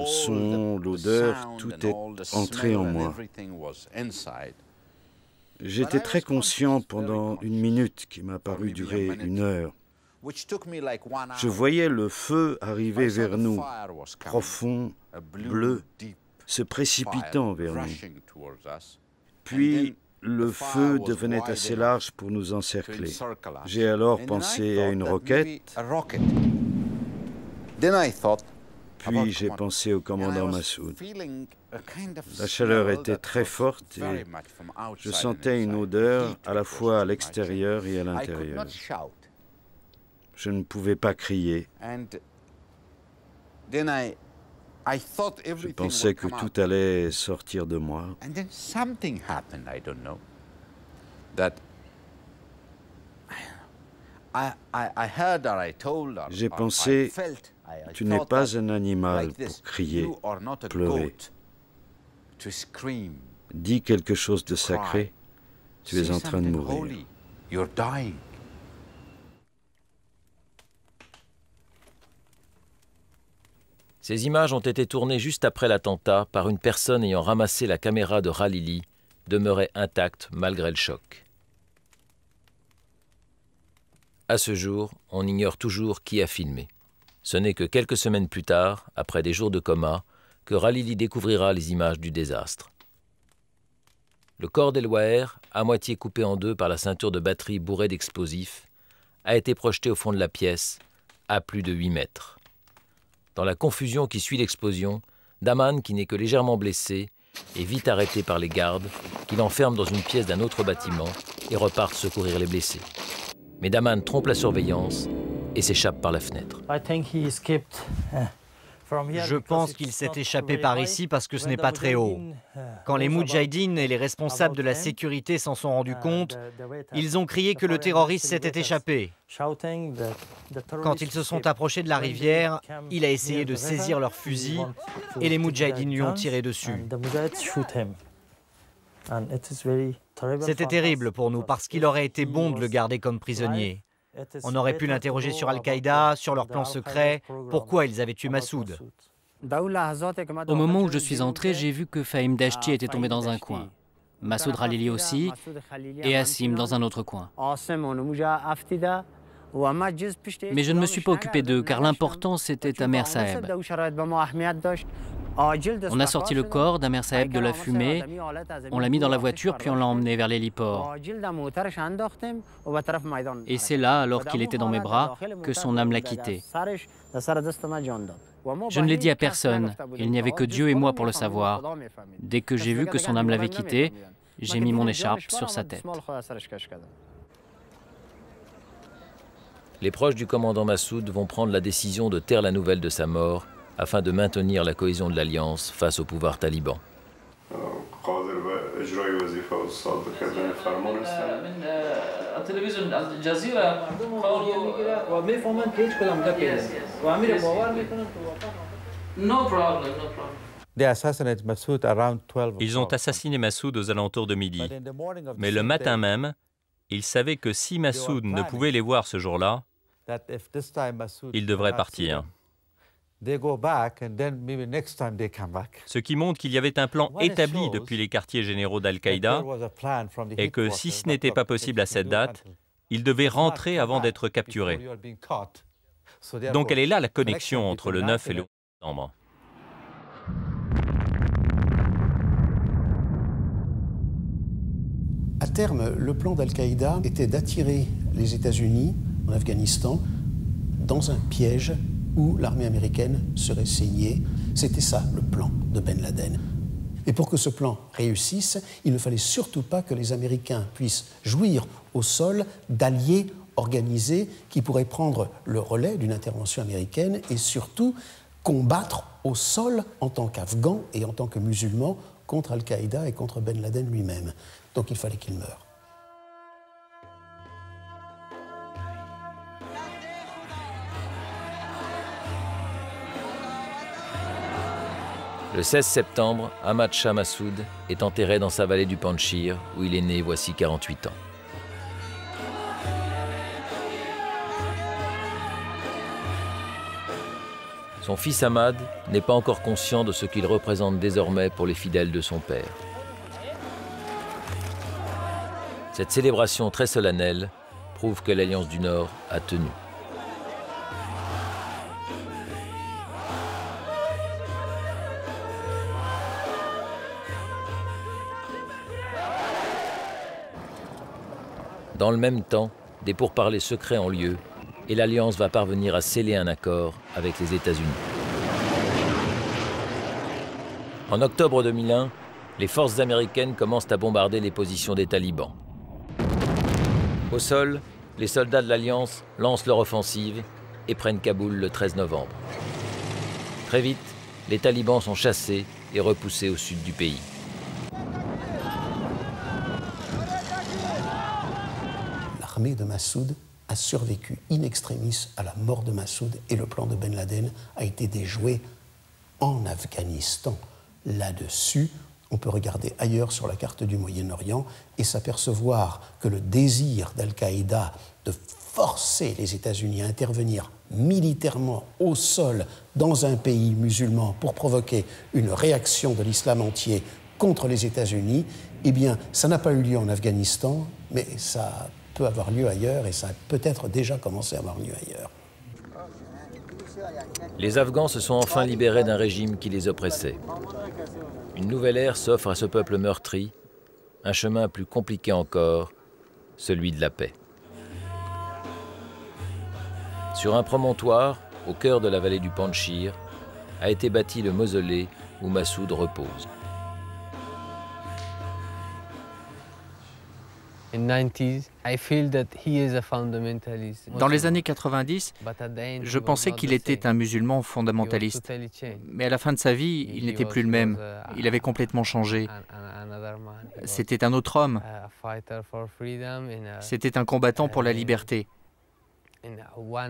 S25: son, l'odeur, tout est entré en moi. J'étais très conscient pendant une minute qui m'a paru durer 1 heure. Je voyais le feu arriver vers nous, profond, bleu, se précipitant vers nous. Puis, le feu devenait assez large pour nous encercler. J'ai alors pensé à une roquette. Puis j'ai pensé au commandant Massoud. La chaleur était très forte et je sentais une odeur à la fois à l'extérieur et à l'intérieur. Je ne pouvais pas crier. Je pensais que tout allait sortir de moi. J'ai pensé, tu n'es pas un animal pour crier, pleurer. Dis quelque chose de sacré, tu es en train de mourir.
S2: Ces images ont été tournées juste après l'attentat par une personne ayant ramassé la caméra de Khalili, demeurée intacte malgré le choc. À ce jour, on ignore toujours qui a filmé. Ce n'est que quelques semaines plus tard, après des jours de coma, que Khalili découvrira les images du désastre. le corps d'El-Waher, à moitié coupé en deux par la ceinture de batterie bourrée d'explosifs, a été projeté au fond de la pièce, à plus de 8 mètres. Dans la confusion qui suit l'explosion, Daman, qui n'est que légèrement blessé, est vite arrêté par les gardes, qui l'enferment dans une pièce d'un autre bâtiment et repartent secourir les blessés. Mais Daman trompe la surveillance et s'échappe par la fenêtre.
S7: Je pense qu'il s'est échappé par ici parce que ce n'est pas très haut. Quand les Moudjahidines et les responsables de la sécurité s'en sont rendus compte, ils ont crié que le terroriste s'était échappé. Quand ils se sont approchés de la rivière, il a essayé de saisir leur fusil et les Moudjahidines lui ont tiré dessus. C'était terrible pour nous parce qu'il aurait été bon de le garder comme prisonnier. On aurait pu l'interroger sur Al-Qaïda, sur leur plan secret, pourquoi ils avaient tué Massoud.
S14: Au moment où je suis entré, j'ai vu que Fahim Dashti était tombé dans un coin. Massoud Khalili aussi, et Hassim dans un autre coin. Mais je ne me suis pas occupé d'eux, car l'important c'était Amer Saeb. On a sorti le corps d'Amer Saeb de la fumée, on l'a mis dans la voiture, puis on l'a emmené vers l'héliport. Et c'est là, alors qu'il était dans mes bras, que son âme l'a quitté. Je ne l'ai dit à personne, il n'y avait que Dieu et moi pour le savoir. Dès que j'ai vu que son âme l'avait quitté, j'ai mis mon écharpe sur sa tête.
S2: Les proches du commandant Massoud vont prendre la décision de taire la nouvelle de sa mort afin de maintenir la cohésion de l'Alliance face au pouvoir taliban.
S5: Ils ont assassiné Massoud aux alentours de midi. Mais le matin même, ils savaient que si Massoud ne pouvait les voir ce jour-là, ils devraient partir. Ce qui montre qu'il y avait un plan établi depuis les quartiers généraux d'Al-Qaïda et que si ce n'était pas possible à cette date, ils devaient rentrer avant d'être capturés. Donc elle est là la connexion entre le 9 et le 11 septembre.
S15: À terme, le plan d'Al-Qaïda était d'attirer les États-Unis en Afghanistan dans un piège où l'armée américaine serait saignée. C'était ça, le plan de Ben Laden. Et pour que ce plan réussisse, il ne fallait surtout pas que les Américains puissent jouir au sol d'alliés organisés qui pourraient prendre le relais d'une intervention américaine et surtout combattre au sol en tant qu'Afghans et en tant que musulmans contre Al-Qaïda et contre Ben Laden lui-même. Donc il fallait qu'il meure.
S2: Le 16 septembre, Ahmad Shah Massoud est enterré dans sa vallée du Panjshir, où il est né voici 48 ans. Son fils Ahmad n'est pas encore conscient de ce qu'il représente désormais pour les fidèles de son père. Cette célébration très solennelle prouve que l'Alliance du Nord a tenu. Dans le même temps, des pourparlers secrets ont lieu et l'Alliance va parvenir à sceller un accord avec les États-Unis. En octobre 2001, les forces américaines commencent à bombarder les positions des talibans. Au sol, les soldats de l'Alliance lancent leur offensive et prennent Kaboul le 13 novembre. Très vite, les talibans sont chassés et repoussés au sud du pays.
S15: L'armée de Massoud a survécu in extremis à la mort de Massoud et le plan de Ben Laden a été déjoué en Afghanistan. Là-dessus, on peut regarder ailleurs sur la carte du Moyen-Orient et s'apercevoir que le désir d'Al-Qaïda de forcer les États-Unis à intervenir militairement au sol dans un pays musulman pour provoquer une réaction de l'islam entier contre les États-Unis, eh bien, ça n'a pas eu lieu en Afghanistan, mais ça peut avoir lieu ailleurs et ça a peut-être déjà commencé à avoir lieu ailleurs.
S2: Les Afghans se sont enfin libérés d'un régime qui les oppressait. Une nouvelle ère s'offre à ce peuple meurtri, un chemin plus compliqué encore, celui de la paix. Sur un promontoire, au cœur de la vallée du Panjshir, a été bâti le mausolée où Massoud repose.
S3: Dans les années 90, je pensais qu'il était un musulman fondamentaliste. Mais à la fin de sa vie, il n'était plus le même. Il avait complètement changé. C'était un autre homme. C'était un combattant pour la liberté.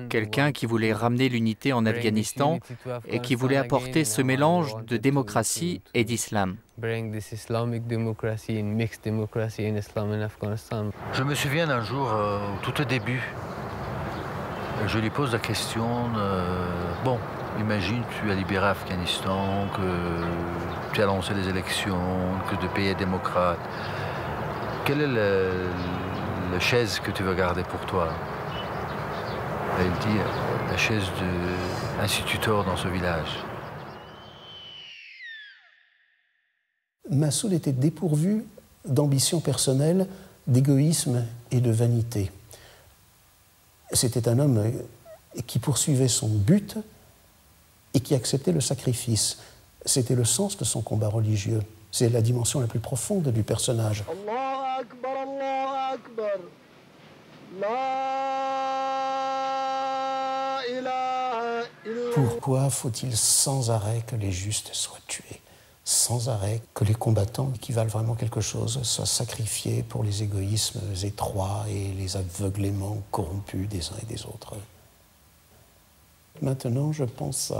S3: Quelqu'un qui voulait ramener l'unité en Afghanistan et qui voulait apporter ce mélange de démocratie et d'islam.
S6: Je me souviens d'un jour, tout au début, je lui pose la question, bon, imagine tu as libéré Afghanistan, que tu as lancé les élections, que le pays est démocrate. Quelle est la chaise que tu veux garder pour toi? Elle dit la chaise d'instituteur dans ce village.
S15: Massoud était dépourvu d'ambition personnelle, d'égoïsme et de vanité. C'était un homme qui poursuivait son but et qui acceptait le sacrifice. C'était le sens de son combat religieux. C'est la dimension la plus profonde du personnage. Allah Akbar, Allah Akbar. Pourquoi faut-il sans arrêt que les justes soient tués? Sans arrêt que les combattants qui valent vraiment quelque chose soient sacrifiés pour les égoïsmes étroits et les aveugléments corrompus des uns et des autres. Maintenant, je pense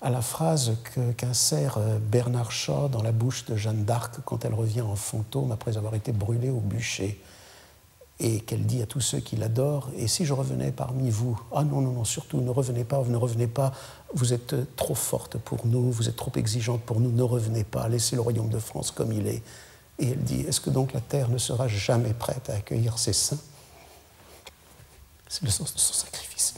S15: à la phrase qu'insère Bernard Shaw dans la bouche de Jeanne d'Arc quand elle revient en fantôme après avoir été brûlée au bûcher. Et qu'elle dit à tous ceux qui l'adorent, « Et si je revenais parmi vous ?»« Ah non, non, non, surtout, ne revenez pas, vous êtes trop forte pour nous, vous êtes trop exigeante pour nous, ne revenez pas, laissez le royaume de France comme il est. » Et elle dit, « Est-ce que donc la terre ne sera jamais prête à accueillir ses saints ?» C'est le sens de son sacrifice.